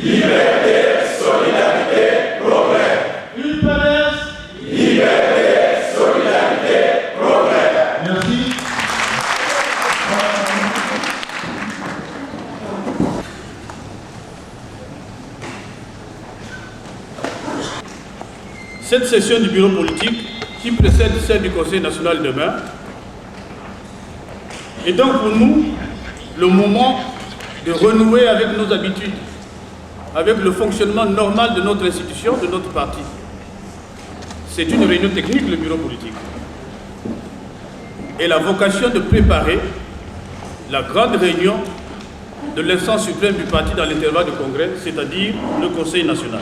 Liberté, solidarité, progrès. Liberté, solidarité, progrès. Merci. Cette session du bureau politique, qui précède celle du Conseil national demain, est donc pour nous le moment de renouer avec nos habitudes, avec le fonctionnement normal de notre institution, de notre parti. C'est une réunion technique, le bureau politique. Et la vocation de préparer la grande réunion de l'instance suprême du parti dans l'intervalle de congrès, c'est-à-dire le Conseil national.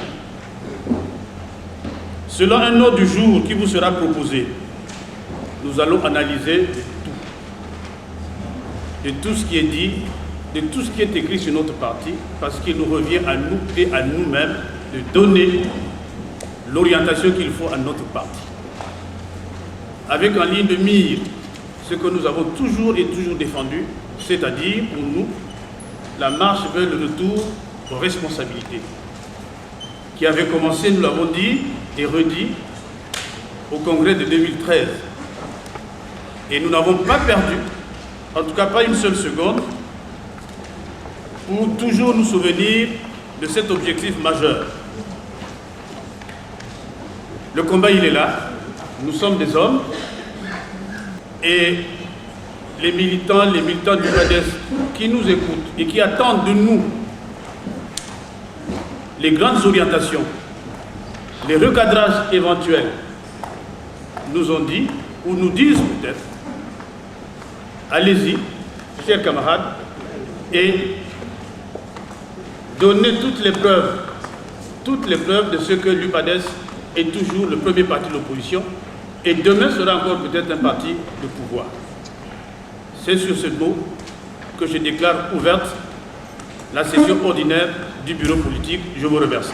Selon un ordre du jour qui vous sera proposé, nous allons analyser de tout ce qui est dit, de tout ce qui est écrit sur notre parti, parce qu'il nous revient à nous et à nous-mêmes de donner l'orientation qu'il faut à notre parti. Avec en ligne de mire ce que nous avons toujours et toujours défendu, c'est-à-dire pour nous la marche vers le retour aux responsabilités, qui avait commencé, nous l'avons dit et redit, au congrès de 2013. Et nous n'avons pas perdu, en tout cas pas une seule seconde, pour toujours nous souvenir de cet objectif majeur. Le combat, il est là. Nous sommes des hommes. Et les militants du PADES qui nous écoutent et qui attendent de nous les grandes orientations, les recadrages éventuels, nous ont dit, ou nous disent peut-être, allez-y, chers camarades, et donnez toutes les preuves de ce que l'UPADES est toujours le premier parti de l'opposition, et demain sera encore peut-être un parti de pouvoir. C'est sur ce mot que je déclare ouverte la session ordinaire du bureau politique. Je vous remercie.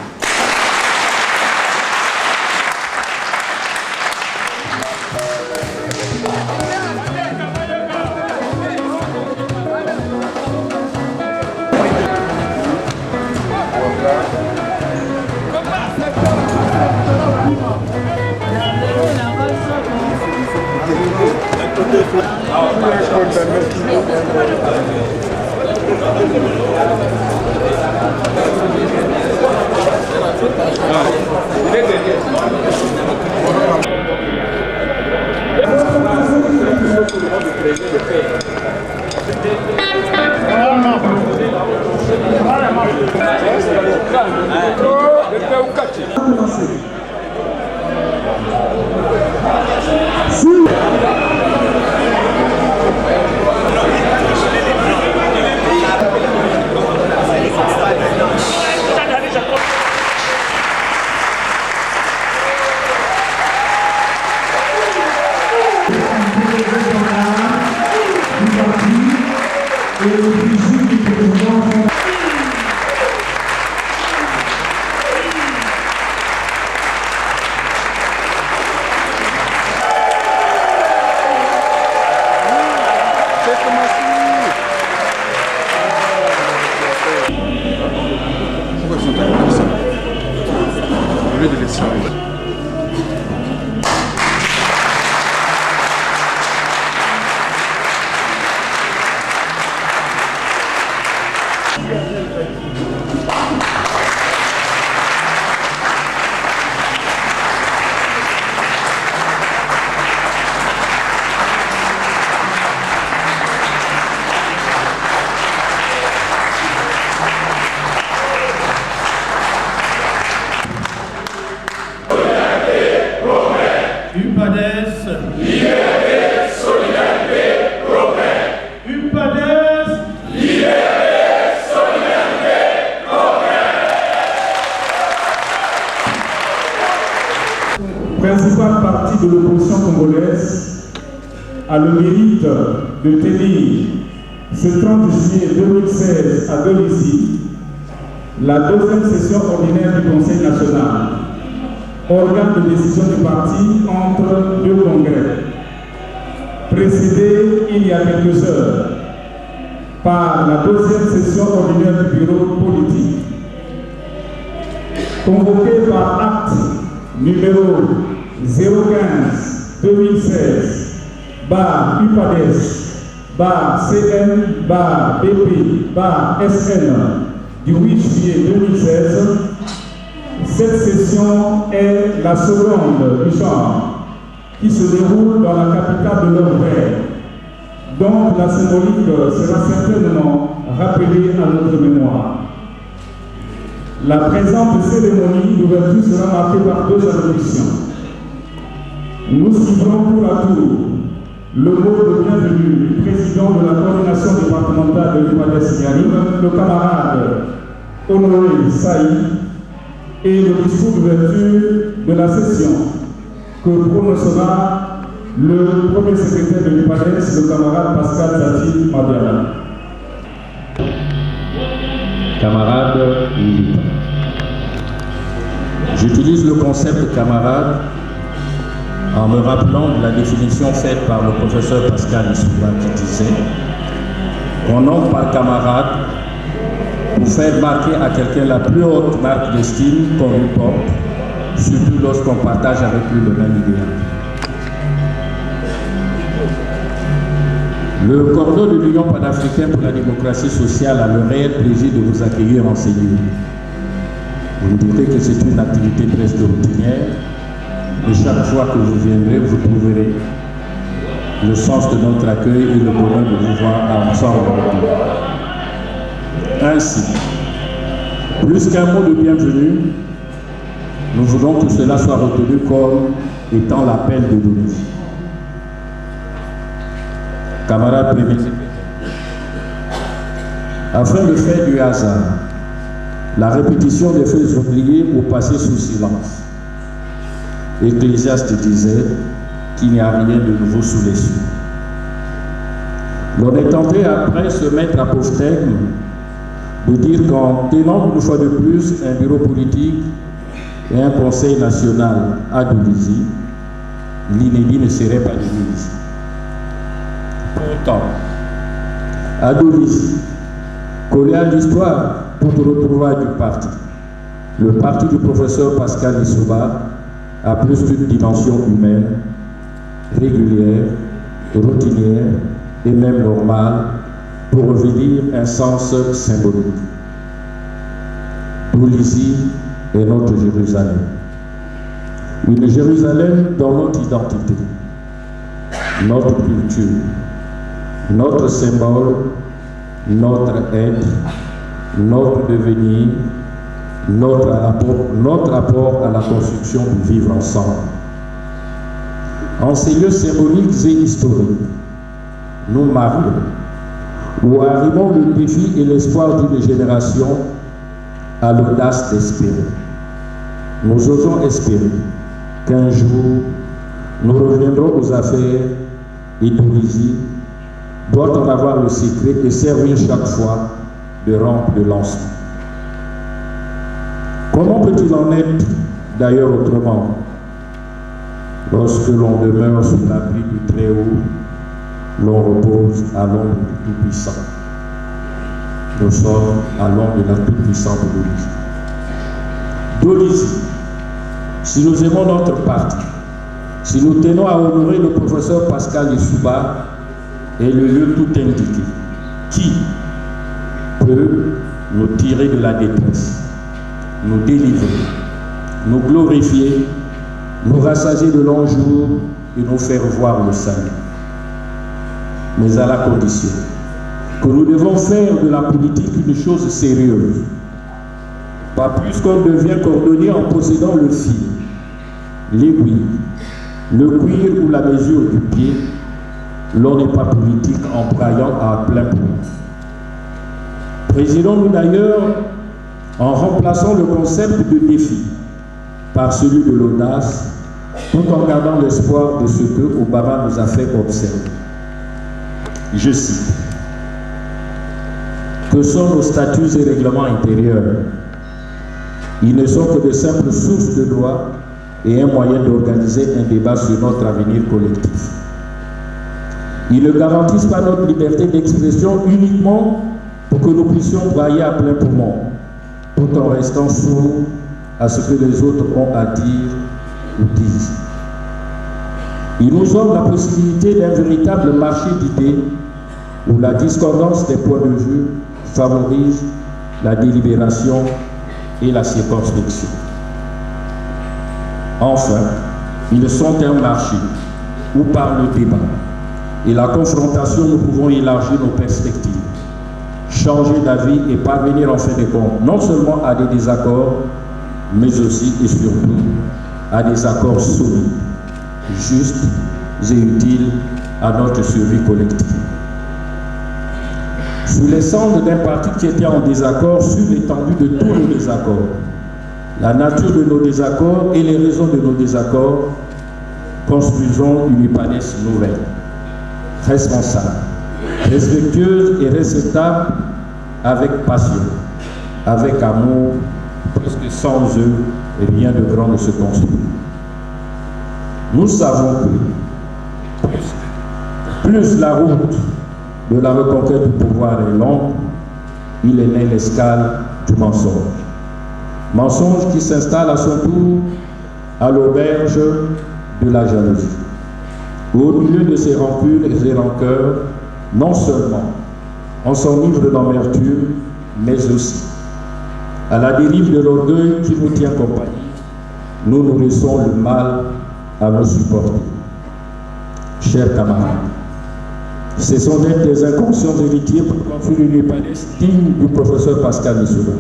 Liberté, solidarité, progrès. UPADES, Liberté, solidarité, progrès. Principal parti de l'opposition congolaise, a le mérite de tenir ce 30 juillet 2016 à Dolisie la deuxième session ordinaire du Conseil national, organe de décision du parti entre deux congrès, précédé il y a quelques heures par la deuxième session ordinaire du bureau politique, convoqué par acte numéro 015-2016 bar UPADES bar CN bar BP bar SN du 8 juillet 2016. Cette session est la seconde du genre qui se déroule dans la capitale de l'Or-Vert. Donc la symbolique sera certainement rappelée à notre mémoire. La présente cérémonie d'ouverture sera marquée par deux allocutions. Nous suivrons tour à tour le mot de bienvenue du président de la coordination départementale de l'UPADES Yarim, le camarade Honoré Saïd, et le discours d'ouverture de la session que prononcera le premier secrétaire de l'UPADES, le camarade Pascal Zati Madiala. Camarade militants. J'utilise le concept camarade en me rappelant de la définition faite par le professeur Pascal Lissouba qui disait qu'on nomme par camarade pour faire marquer à quelqu'un la plus haute marque d'estime qu'on lui porte, surtout lorsqu'on partage avec lui le même idéal. Le cordon de l'Union panafricaine pour la démocratie sociale a le réel plaisir de vous accueillir en ces lieux. Vous me doutez que c'est une activité presque routinière, et chaque fois que vous viendrez, vous trouverez le sens de notre accueil et le bonheur de vous voir ensemble. Ainsi, plus qu'un mot de bienvenue, nous voulons que cela soit retenu comme étant l'appel de Dolisie. Camarades premier secrétaire, afin de faire du hasard la répétition des faits oubliés ou passés sous silence, Ecclésiaste disait qu'il n'y a rien de nouveau sous les cieux. L'on est tenté après se mettre à pauvre terme de dire qu'en tenant une fois de plus un bureau politique et un conseil national à Dolisie, l'inédit ne serait pas Dolisie. Pourtant, à Dolisie, collé à l'histoire pour te retrouver du parti, le parti du professeur Pascal Lissouba a plus qu'une dimension humaine, régulière, routinière et même normale pour revenir un sens symbolique. Dolisie est notre Jérusalem. Une Jérusalem dans notre identité, notre culture, notre symbole, notre être, notre devenir, notre rapport à la construction du vivre ensemble. En ces lieux symboliques et historiques, nous marions ou arrivons le défi et l'espoir d'une génération à l'audace d'espérer. Nous osons espérer qu'un jour, nous reviendrons aux affaires et Dolisie doit en avoir le secret et servir chaque fois de rampe de lancement. Comment peut-il en être d'ailleurs autrement lorsque l'on demeure sous l'abri du Très-Haut, l'on repose à l'ombre du Tout-Puissant. Nous sommes à l'ombre de la toute-puissante Dolisie. Dolisie, si nous aimons notre parti, si nous tenons à honorer le professeur Pascal Lissouba, est le lieu tout indiqué. Qui peut nous tirer de la détresse, nous délivrer, nous glorifier, nous rassasier de longs jours et nous faire voir le salut. Mais à la condition que nous devons faire de la politique une chose sérieuse. Pas plus qu'on devient cordonnier en possédant le fil, l'aiguille, le cuir ou la mesure du pied, l'on n'est pas politique en braillant à plein poumon. Présidons-nous d'ailleurs en remplaçant le concept de défi par celui de l'audace, tout en gardant l'espoir de ce que Obama nous a fait observer. Je cite: que sont nos statuts et règlements intérieurs? Ils ne sont que de simples sources de loi et un moyen d'organiser un débat sur notre avenir collectif. Ils ne garantissent pas notre liberté d'expression uniquement pour que nous puissions brailler à plein poumon, tout en restant sourds à ce que les autres ont à dire ou disent. Ils nous offrent la possibilité d'un véritable marché d'idées où la discordance des points de vue favorise la délibération et la circonspection. Enfin, ils sont un marché où par le débat et la confrontation nous pouvons élargir nos perspectives, changer d'avis et parvenir en fin de compte non seulement à des désaccords, mais aussi et surtout à des accords solides, justes et utiles à notre survie collective. Sous les cendres d'un parti qui était en désaccord, sur l'étendue de tous nos désaccords, la nature de nos désaccords et les raisons de nos désaccords, construisons une UPADES nouvelle, responsable, respectueuse et réceptable, avec passion, avec amour, puisque sans eux, rien de grand ne se construit. Nous savons que plus la route de la reconquête du pouvoir est longue, il est né l'escale du mensonge. Mensonge qui s'installe à son tour à l'auberge de la jalousie. Au milieu de ces rancunes et ces rancœurs, non seulement on s'enivre d'amertume, mais aussi à la dérive de l'orgueil qui nous tient compagnie, nous nourrissons le mal à nos supporter. Chers camarades, cessons d'être des inconscients héritiers pour construire une UPADES digne du professeur Pascal Lissouba.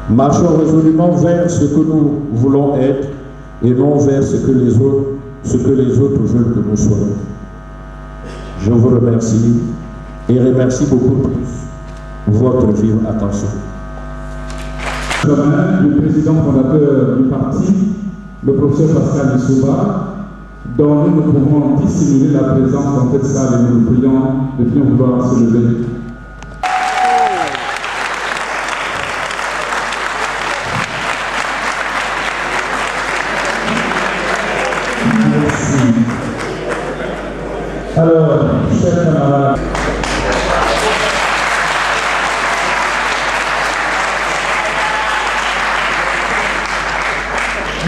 Marchons résolument vers ce que nous voulons être et non vers ce que les autres veulent que nous soyons. Je vous remercie et remercie beaucoup plus votre vive attention. Le président fondateur du parti, le professeur Pascal Lissouba, dont nous ne pouvons dissimuler la présence dans cette salle et nous le prions de bien vouloir se lever. Merci. Alors, chers camarades,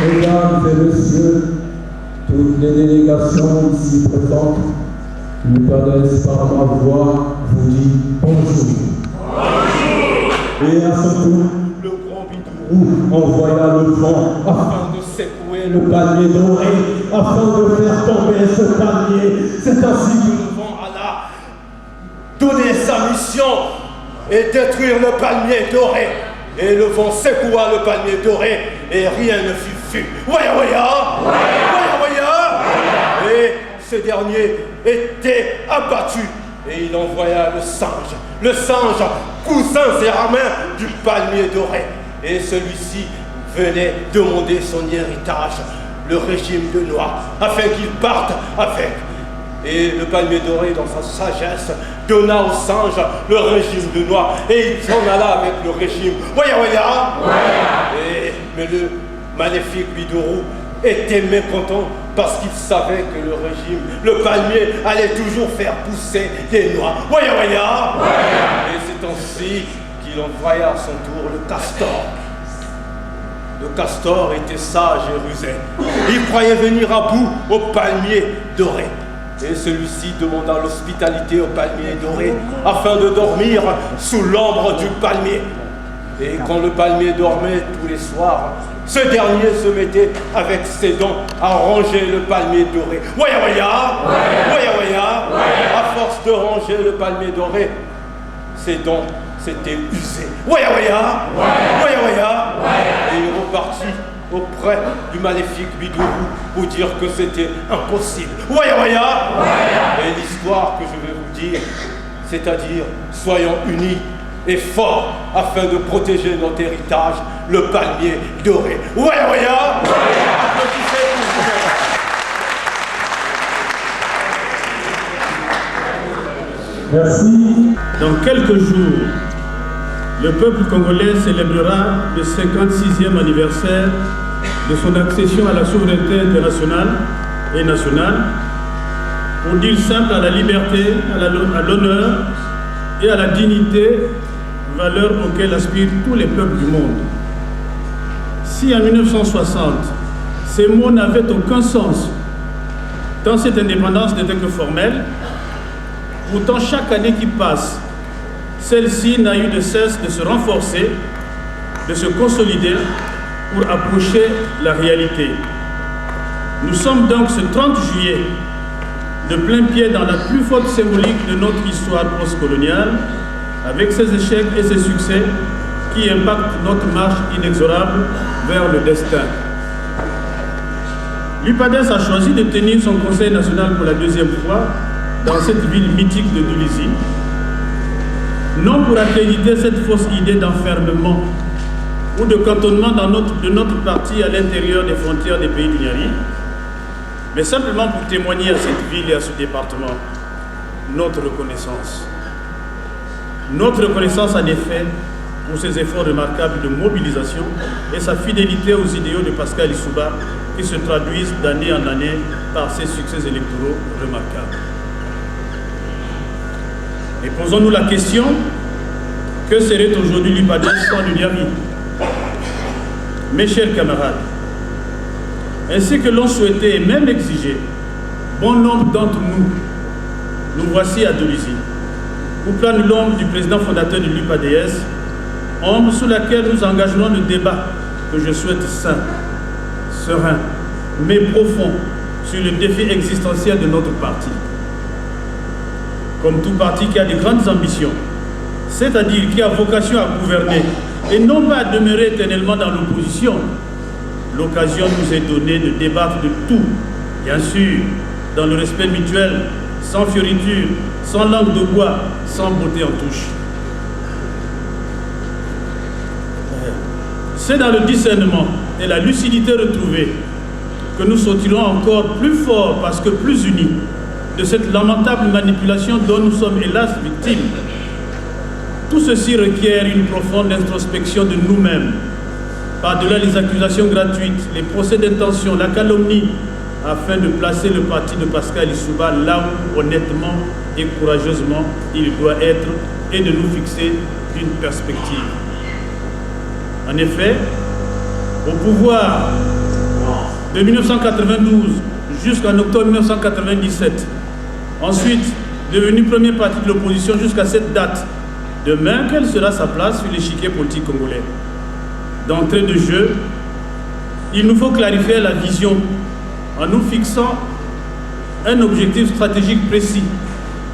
mesdames et messieurs, toutes les délégations ici présentes, l'UPADES par ma voix vous dit bonjour. Et à son tour, le grand Bidou envoya le vent afin de secouer le palmier doré, afin de faire tomber ce palmier. C'est ainsi que le vent alla donner sa mission et détruire le palmier doré. Et le vent secoua le palmier doré et rien ne fut vu. Waya waya, waya waya. Et ce dernier était abattu et il envoya le singe cousin zéramin du palmier doré. Et celui-ci venait demander son héritage, le régime de noix, afin qu'il parte avec. Et le palmier doré, dans sa sagesse, donna au singe le régime de noix et il s'en alla avec le régime. Waya waya. Mais le maléfique Bidou était mécontent parce qu'il savait que le régime, le palmier, allait toujours faire pousser des noix. Waya waya. Et c'est ainsi qu'il envoya à son tour le castor. Le castor était sage et rusé. Il croyait venir à bout au palmier doré. Et celui-ci demanda l'hospitalité au palmier doré afin de dormir sous l'ombre du palmier. Et quand le palmier dormait tous les soirs, ce dernier se mettait avec ses dents à ranger le palmier doré. Waya waya, waya waya. À force de ranger le palmier doré, ses dents c'était usé. Waya waya, waya waya, et il est reparti auprès du maléfique Bidourou pour dire que c'était impossible. Waya waya, et l'histoire que je vais vous dire, c'est-à-dire soyons unis et forts afin de protéger notre héritage, le palmier doré. Waya waya, applaudissez pour vous. Merci. Dans quelques jours, le peuple congolais célébrera le 56e anniversaire de son accession à la souveraineté internationale et nationale, pour dire simple à la liberté, à l'honneur et à la dignité, valeurs auxquelles aspirent tous les peuples du monde. Si en 1960, ces mots n'avaient aucun sens, tant cette indépendance n'était que formelle, pourtant chaque année qui passe, celle-ci n'a eu de cesse de se renforcer, de se consolider pour approcher la réalité. Nous sommes donc ce 30 juillet de plein pied dans la plus forte symbolique de notre histoire postcoloniale, avec ses échecs et ses succès qui impactent notre marche inexorable vers le destin. L'UPADES a choisi de tenir son conseil national pour la deuxième fois dans cette ville mythique de Dolisie, non pour accréditer cette fausse idée d'enfermement ou de cantonnement de notre parti à l'intérieur des frontières des pays du Niari, mais simplement pour témoigner à cette ville et à ce département notre reconnaissance. Notre reconnaissance en effet pour ses efforts remarquables de mobilisation et sa fidélité aux idéaux de Pascal Lissouba qui se traduisent d'année en année par ses succès électoraux remarquables. Et posons-nous la question, que serait aujourd'hui l'UPADES sans le Niari? Mes chers camarades, ainsi que l'on souhaitait et même exigé, bon nombre d'entre nous voici à Dolisie, où plane l'ombre du président fondateur de l'UPADES, ombre sous laquelle nous engagerons le débat que je souhaite sain, serein, mais profond sur le défi existentiel de notre parti. Comme tout parti qui a de grandes ambitions, c'est-à-dire qui a vocation à gouverner et non pas à demeurer éternellement dans l'opposition, l'occasion nous est donnée de débattre de tout, bien sûr, dans le respect mutuel, sans fioriture, sans langue de bois, sans beauté en touche. C'est dans le discernement et la lucidité retrouvée que nous sortirons encore plus forts parce que plus unis de cette lamentable manipulation dont nous sommes hélas victimes. Tout ceci requiert une profonde introspection de nous-mêmes, par-delà les accusations gratuites, les procès d'intention, la calomnie, afin de placer le parti de Pascal Lissouba là où honnêtement et courageusement il doit être et de nous fixer une perspective. En effet, au pouvoir de 1992 jusqu'en octobre 1997, ensuite devenu premier parti de l'opposition jusqu'à cette date, demain, quelle sera sa place sur l'échiquier politique congolais? D'entrée de jeu, il nous faut clarifier la vision en nous fixant un objectif stratégique précis.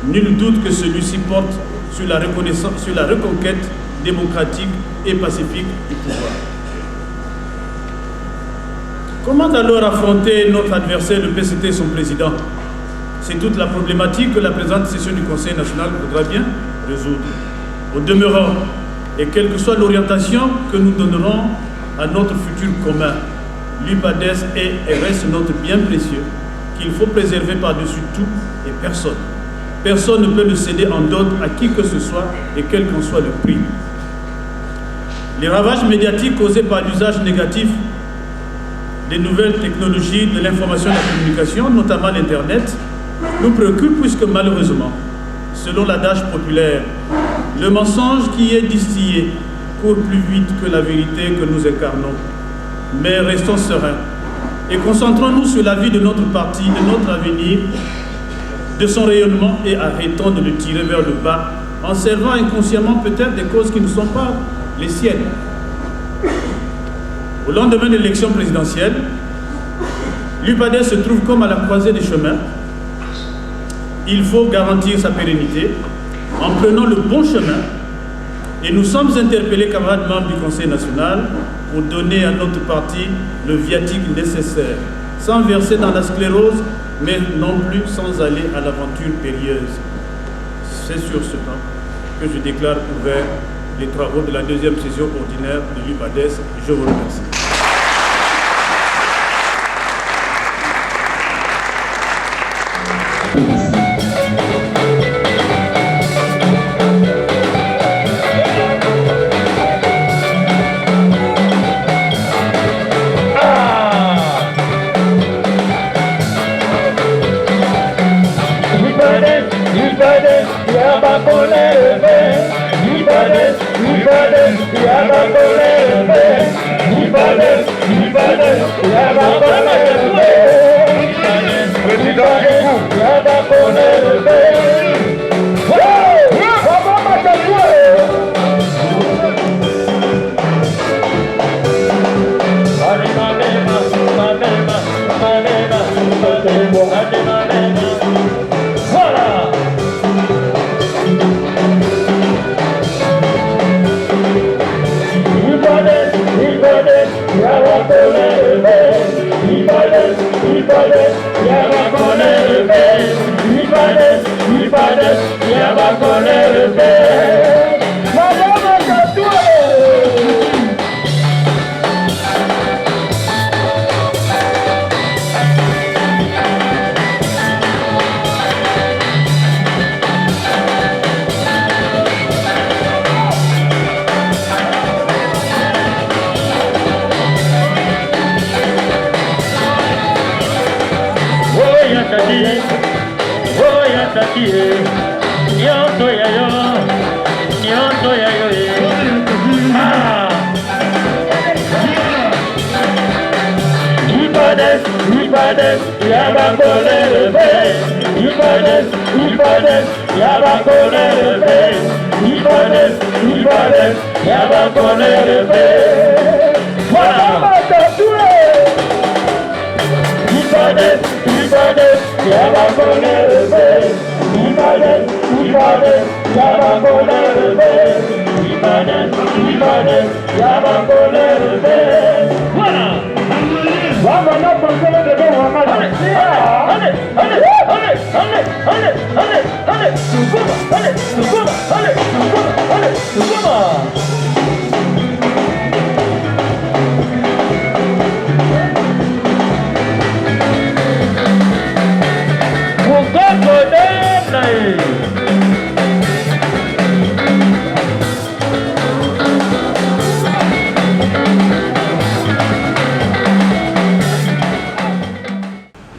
Nul doute que celui-ci porte sur la reconquête démocratique et pacifique du pouvoir. Comment alors affronter notre adversaire, le PCT et son président? C'est toute la problématique que la présente session du Conseil national voudra bien résoudre. Au demeurant, et quelle que soit l'orientation que nous donnerons à notre futur commun, l'UPADES est et reste notre bien précieux, qu'il faut préserver par-dessus tout et personne. Personne ne peut le céder en dot à qui que ce soit et quel qu'en soit le prix. Les ravages médiatiques causés par l'usage négatif des nouvelles technologies de l'information et de la communication, notamment l'Internet, nous préoccupent puisque malheureusement, selon l'adage populaire, le mensonge qui est distillé court plus vite que la vérité que nous incarnons. Mais restons sereins et concentrons-nous sur la vie de notre parti, de notre avenir, de son rayonnement et arrêtons de le tirer vers le bas en servant inconsciemment peut-être des causes qui ne sont pas les siennes. Au lendemain de l'élection présidentielle, l'UPADES se trouve comme à la croisée des chemins. Il faut garantir sa pérennité en prenant le bon chemin Et nous sommes interpellés, camarades membres du Conseil national, pour donner à notre parti le viatique nécessaire, sans verser dans la sclérose, mais non plus sans aller à l'aventure périlleuse. C'est sur ce temps que je déclare ouvert les travaux de la deuxième session ordinaire de l'UPADES. Je vous remercie.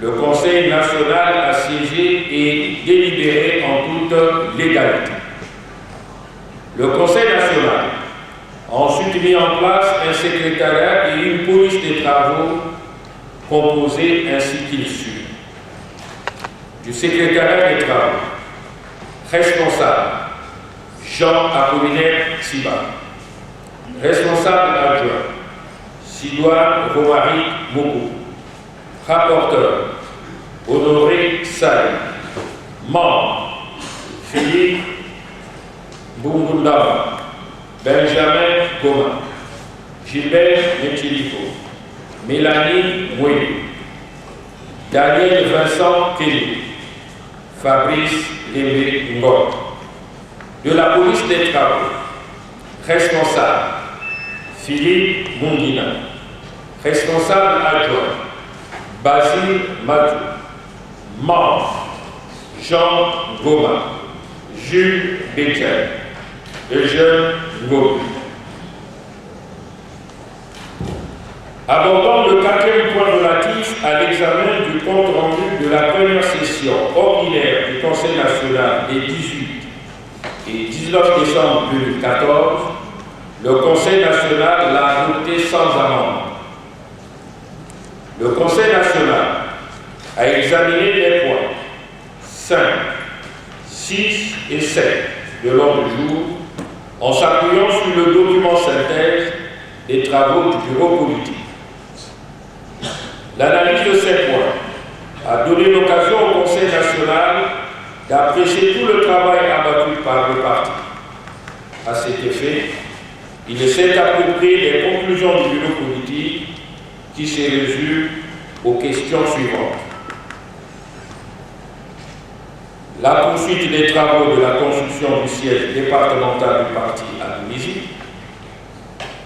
Le Conseil national a siégé et délibéré en toute légalité. Le Conseil national a ensuite mis en place un secrétariat et une police des travaux composée ainsi qu'il suit. Du secrétariat des travaux, responsable Jean-Apollinaire Siba, responsable adjoint Sidoine Romaric Moko, rapporteur Honoré Saï, membre Philippe Bungundaba, Benjamin Goma, Gilbert Métiliko, Mélanie Moué, Daniel Vincent Kelly, Fabrice Lévé Ngor. De la police des travaux, responsable Philippe Mungina, responsable adjoint Basile Madou, membre Jean Goma, Jules Bétier, Eugène Ngobi. Abordant le quatrième point relatif à l'examen du compte rendu de la première session ordinaire du Conseil national des 18 et 19 décembre 2014, le Conseil national l'a adopté sans amendement. Le Conseil national a examiné les points 5, 6 et 7 de l'ordre du jour en s'appuyant sur le document synthèse des travaux du bureau politique. L'analyse de ces points a donné l'occasion au Conseil national d'apprécier tout le travail abattu par le parti. À cet effet, il s'est approprié les conclusions du bureau politique qui se résument aux questions suivantes. La poursuite des travaux de la construction du siège départemental du parti à Tunisie,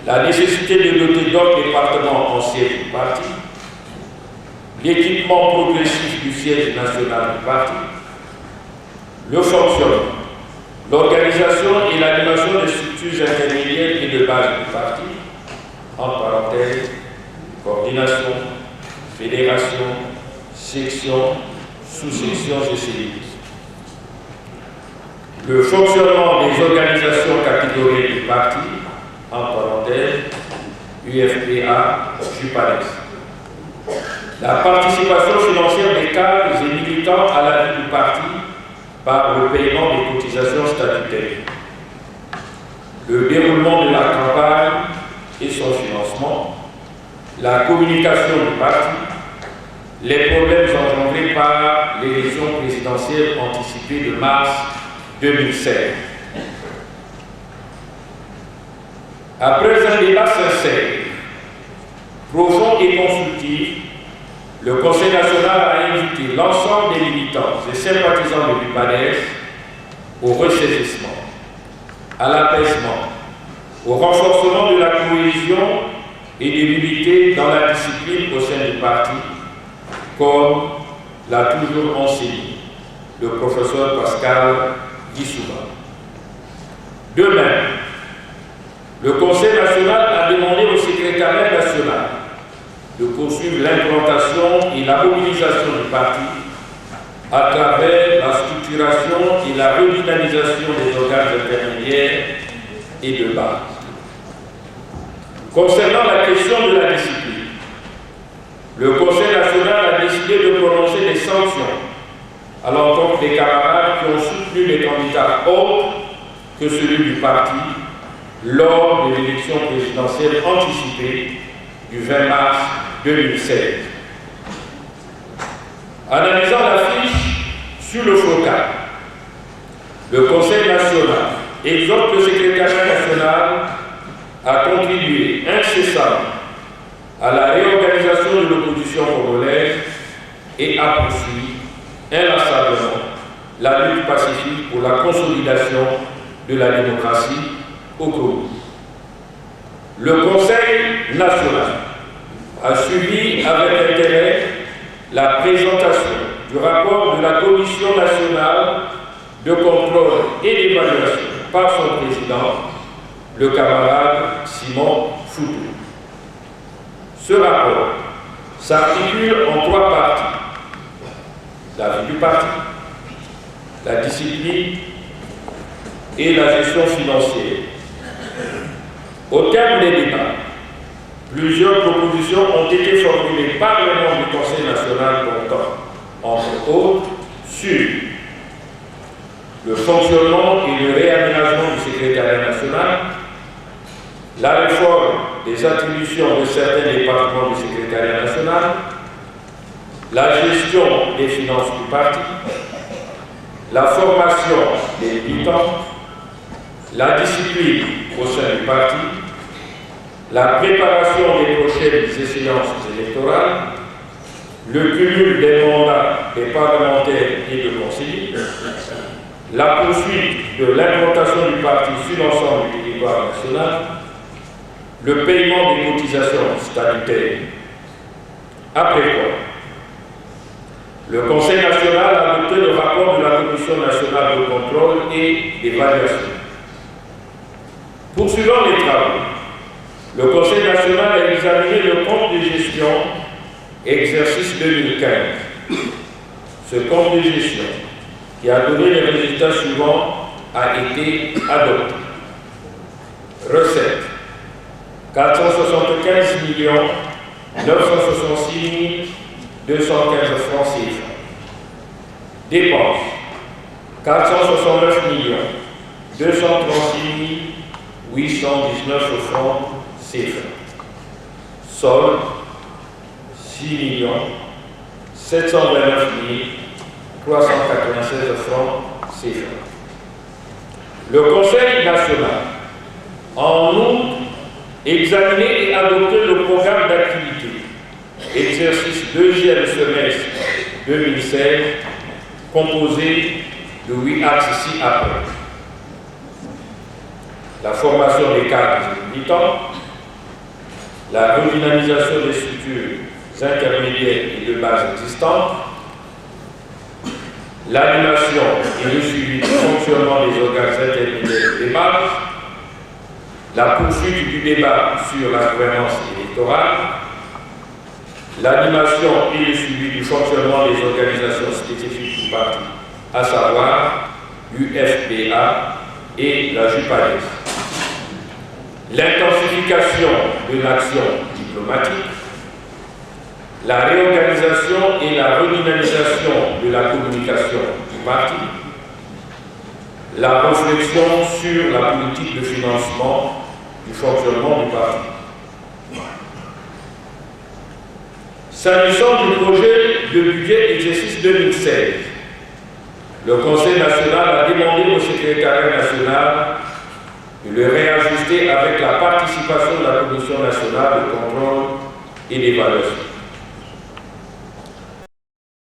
la nécessité de doter d'autres départements en siège du parti, l'équipement progressif du siège national du parti, le fonctionnement, l'organisation et l'animation des structures intermédiaires et de base du parti, en parenthèse, coordination, fédération, section, sous-section et cellules. Le fonctionnement des organisations catégorielles du parti, en parenthèse, UFPA, JUPADES. La participation financière des cadres et militants à la vie du parti par le paiement des cotisations statutaires. Le déroulement de la campagne et son financement. La communication du parti. Les problèmes engendrés par l'élection présidentielle anticipée de mars 2016. Après un débat sincère, profond et constructif, le Conseil national a invité l'ensemble des militants et sympathisants de l'UPADES au ressaisissement, à l'apaisement, au renforcement de la cohésion et de l'unité dans la discipline au sein du parti, comme l'a toujours enseigné le professeur Pascal Guissouba. De même, le Conseil national a demandé au secrétariat national de poursuivre l'implantation et la mobilisation du parti à travers la structuration et la redynamisation des organes intermédiaires et de base. Concernant la question de la discipline, le Conseil national a décidé de prononcer des sanctions à l'encontre des camarades qui ont soutenu les candidats autres que celui du parti lors de l'élection présidentielle anticipée du 20 mars 2016. Analysant la fiche sur le FOCA, le Conseil national exhorte le secrétariat national à contribuer incessamment à la réorganisation de l'opposition congolaise et à poursuivre inlassablement la lutte pacifique pour la consolidation de la démocratie au Congo. Le Conseil national a suivi avec intérêt la présentation du rapport de la Commission nationale de contrôle et d'évaluation par son président, le camarade Simon Foutou. Ce rapport s'articule en 3 parties. La vie du parti, la discipline et la gestion financière. Au terme des débats, plusieurs propositions ont été formulées par le membre du Conseil national portant, entre autres, sur le fonctionnement et le réaménagement du secrétariat national, la réforme des attributions de certains départements du secrétariat national, la gestion des finances du parti, la formation des militants, la discipline au sein du parti, la préparation des prochaines échéances électorales, le cumul des mandats des parlementaires et de conseillers, la poursuite de l'implantation du parti sur l'ensemble du territoire national, le paiement des cotisations statutaires. Après quoi, le Conseil national a adopté le rapport de la Commission nationale de contrôle et d'évaluation. Poursuivant les travaux, le Conseil national a examiné le compte de gestion exercice 2015. Ce compte de gestion, qui a donné les résultats suivants, a été adopté. Recettes 475 966 215 francs CFA. Dépenses 469 236 819 francs CFA. Solde 6 729 396 francs CFA. Le Conseil national En outre, examiner et adopter le programme d'activité, exercice deuxième semestre 2016, composé de 8 axes ci-après. La formation des cadres et militants, la redynamisation des structures intermédiaires et de base existantes, l'animation et le suivi du fonctionnement des organes intermédiaires et de base, la poursuite du débat sur la gouvernance électorale, l'animation et le suivi du fonctionnement des organisations spécifiques du parti, à savoir l'UFPA et la JUPADES, l'intensification de l'action diplomatique, la réorganisation et la redynamisation de la communication du parti, la réflexion sur la politique de financement du fonctionnement du parti. S'agissant du projet de budget exercice 2016, le Conseil national a demandé au secrétariat national de le réajuster avec la participation de la Commission nationale de contrôle et d'évaluation.